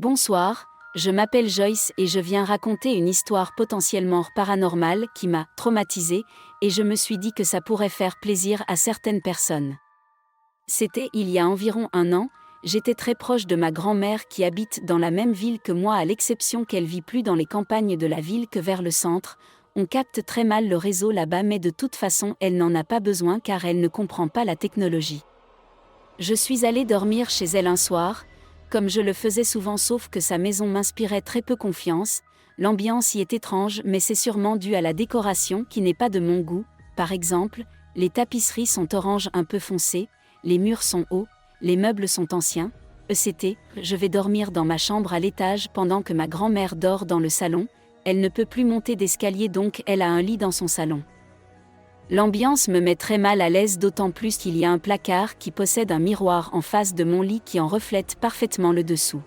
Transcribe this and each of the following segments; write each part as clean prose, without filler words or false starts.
Bonsoir, je m'appelle Joyce et je viens raconter une histoire potentiellement paranormale qui m'a traumatisée et je me suis dit que ça pourrait faire plaisir à certaines personnes. C'était il y a environ 1 an, j'étais très proche de ma grand-mère qui habite dans la même ville que moi à l'exception qu'elle vit plus dans les campagnes de la ville que vers le centre. On capte très mal le réseau là-bas mais de toute façon elle n'en a pas besoin car elle ne comprend pas la technologie. Je suis allée dormir chez elle un soir, comme je le faisais souvent sauf que sa maison m'inspirait très peu confiance, l'ambiance y est étrange mais c'est sûrement dû à la décoration qui n'est pas de mon goût, par exemple, les tapisseries sont orange un peu foncé, les murs sont hauts, les meubles sont anciens, je vais dormir dans ma chambre à l'étage pendant que ma grand-mère dort dans le salon, elle ne peut plus monter d'escalier donc elle a un lit dans son salon. L'ambiance me met très mal à l'aise d'autant plus qu'il y a un placard qui possède un miroir en face de mon lit qui en reflète parfaitement le dessous.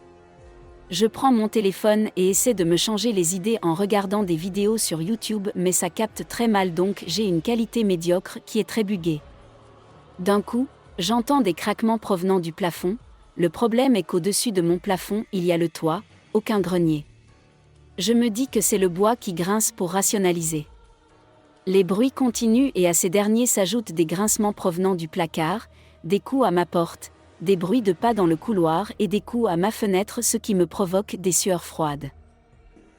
Je prends mon téléphone et essaie de me changer les idées en regardant des vidéos sur YouTube mais ça capte très mal donc j'ai une qualité médiocre qui est très buggée. D'un coup, j'entends des craquements provenant du plafond, le problème est qu'au-dessus de mon plafond il y a le toit, aucun grenier. Je me dis que c'est le bois qui grince pour rationaliser. Les bruits continuent et à ces derniers s'ajoutent des grincements provenant du placard, des coups à ma porte, des bruits de pas dans le couloir et des coups à ma fenêtre ce qui me provoque des sueurs froides.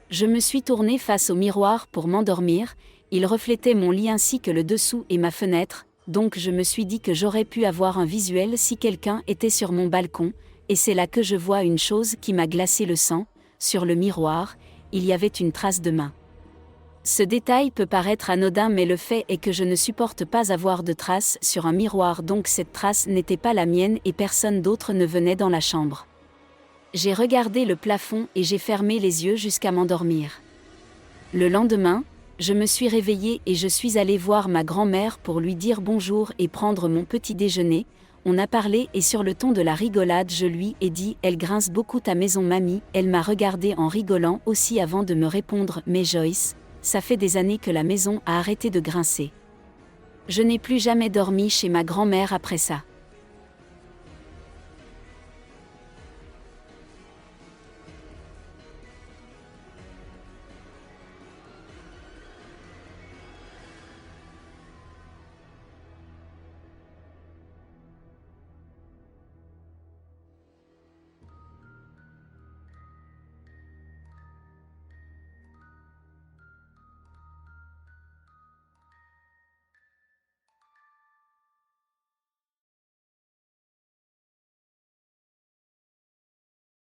Je me suis tournée face au miroir pour m'endormir, il reflétait mon lit ainsi que le dessous et ma fenêtre, donc je me suis dit que j'aurais pu avoir un visuel si quelqu'un était sur mon balcon, et c'est là que je vois une chose qui m'a glacé le sang, sur le miroir, il y avait une trace de main. Ce détail peut paraître anodin mais le fait est que je ne supporte pas avoir de traces sur un miroir donc cette trace n'était pas la mienne et personne d'autre ne venait dans la chambre. J'ai regardé le plafond et j'ai fermé les yeux jusqu'à m'endormir. Le lendemain, je me suis réveillée et je suis allée voir ma grand-mère pour lui dire bonjour et prendre mon petit déjeuner. On a parlé et sur le ton de la rigolade je lui ai dit « Elle grince beaucoup ta maison mamie », elle m'a regardé en rigolant aussi avant de me répondre « Mais Joyce, ça fait des années que la maison a arrêté de grincer. » Je n'ai plus jamais dormi chez ma grand-mère après ça.